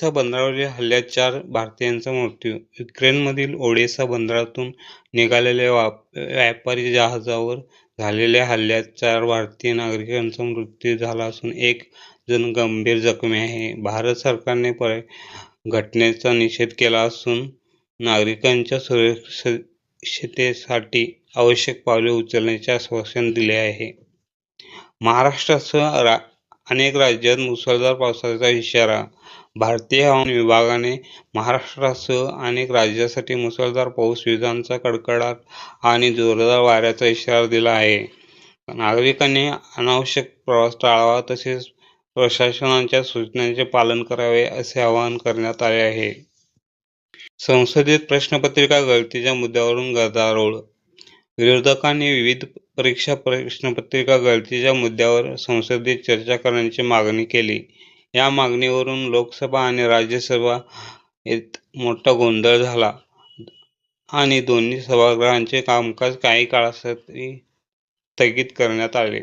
Odesa बंदरावरील हल्ल्यात 4 भारतीयांचा मृत्यू. युक्रेनमधील ओडेसा बंदरातून निघालेल्या व्यापारी जहाजावर झालेल्या हल्ल्यात 4 भारतीय नागरिकांचा मृत्यू झाला असून एक जण गंभीर जखमी आहे. भारत सरकारने घटनेचा निषेध केला असून नागरिकांच्या सुरक्षिततेसाठी आवश्यक पावले उचलण्याचे आश्वासन दिले आहे. महाराष्ट्रासह अनेक राज्यात मुसळधार पावसाचा इशारा. भारतीय हवामान विभागाने महाराष्ट्रासह अनेक राज्यांसाठी मुसळधार पाऊस, विजांचा कडकडाट आणि जोरदार वाऱ्याचा इशारा दिला आहे. नागरिकांनी अनावश्यक प्रवास टाळावा तसेच प्रशासनाच्या सूचनांचे पालन करावे असे आवाहन करण्यात आले आहे. संसदेत प्रश्नपत्रिका गळतीच्या मुद्द्यावरून गदारोळ. विरोधकांनी विविध परीक्षा प्रश्नपत्रिका गळतीच्या मुद्द्यावर संसदेत चर्चा करण्याची मागणी केली. या मागणीवरून लोकसभा आणि राज्यसभेत मोठा गोंधळ झाला आणि दोन्ही सभागृहांचे कामकाज काही काळासाठी स्थगित करण्यात आले.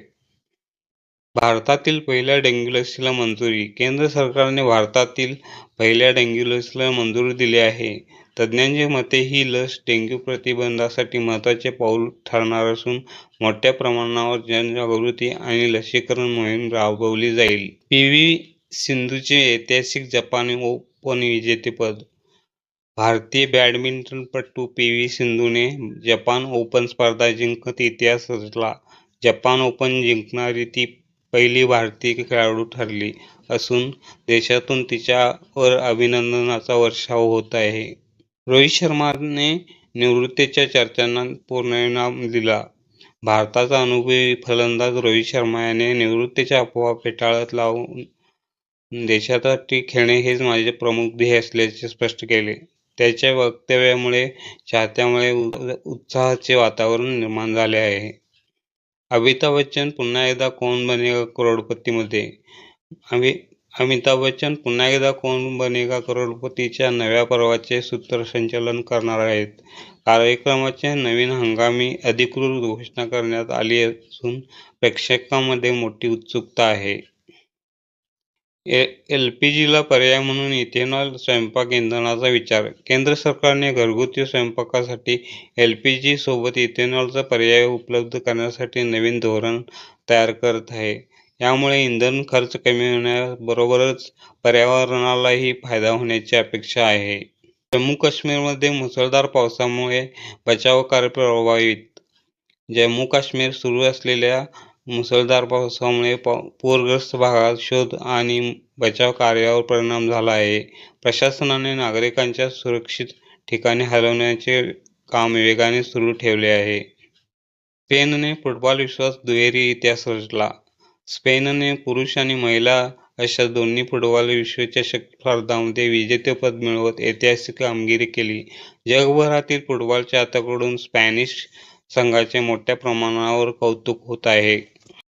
भारतातील पहिल्या डेंग्यू लसीला मंजुरी. केंद्र सरकारने भारतातील पहिल्या डेंग्यू लसीला मंजुरी दिली आहे. तज्ज्ञांच्या मते ही लस डेंग्यू प्रतिबंधासाठी महत्त्वाचे पाऊल ठरणार असून मोठ्या प्रमाणावर जनजागृती आणि लसीकरण मोहीम राबवली जाईल. पी.व्ही. सिंधूचे ऐतिहासिक जपान ओपन विजेतेपद. भारतीय बॅडमिंटनपटू पी.व्ही. सिंधूने जपान ओपन स्पर्धा जिंकत इतिहास रचला. जपान ओपन जिंकणारी ती पहिली भारतीय खेळाडू ठरली असून देशातून तिच्यावर अभिनंदनाचा वर्षाव होत आहे. रोहित शर्माने निवृत्तीच्या चर्चांना पूर्णविराम दिला. भारताचा अनुभवी फलंदाज रोहित शर्मा याने निवृत्तीच्या अफवा फेटाळत लावून देशासाठी खेळणे हेच माझे प्रमुख ध्येय असल्याचे स्पष्ट केले. त्याच्या वक्तव्यामुळे चाहत्यांमध्ये उत्साहाचे वातावरण निर्माण झाले आहे. अमिताभ बच्चन पुन्हा एकदा कौन बनेगा करोडपतीमध्ये. अमिताभ बच्चन पुन्हा एकदा कौन बनेगा करोडपतीच्या नव्या पर्वाचे सूत्रसंचालन करणार आहेत. कार्यक्रमाच्या नवीन हंगामी अधिकृत घोषणा करण्यात आली असून प्रेक्षकांमध्ये मोठी उत्सुकता आहे. एलपीजीला पर्याय म्हणून इथेनॉल स्वयंपाक इंधनाचा विचार. केंद्र सरकारने घरगुती स्वयंपाकासाठी एलपीजी सोबत इथेनॉलचा पर्याय उपलब्ध करण्यासाठी नवीन धोरण तयार करत आहे. यामुळे इंधन खर्च कमी होण्याबरोबरच पर्यावरणालाही फायदा होण्याची अपेक्षा आहे. जम्मू काश्मीरमध्ये मुसळधार पावसामुळे बचावकार्य प्रभावित. जम्मू काश्मीर सुरू असलेल्या मुसळधार पावसामुळे पूरग्रस्त भागात शोध आणि बचाव कार्यावर परिणाम झाला आहे. प्रशासनाने नागरिकांच्या सुरक्षित ठिकाणी हलवण्याचे काम वेगाने सुरू ठेवले आहे. स्पेनने फुटबॉल विश्वात दुहेरी इतिहास रचला. स्पेनने पुरुष आणि महिला अशा दोन्ही फुटबॉल विश्वचषक स्पर्धांमध्ये विजेतेपद मिळवत ऐतिहासिक कामगिरी केली. जगभरातील फुटबॉल चाहत्यांकडून स्पॅनिश संघाचे मोठ्या प्रमाणावर कौतुक होत आहे.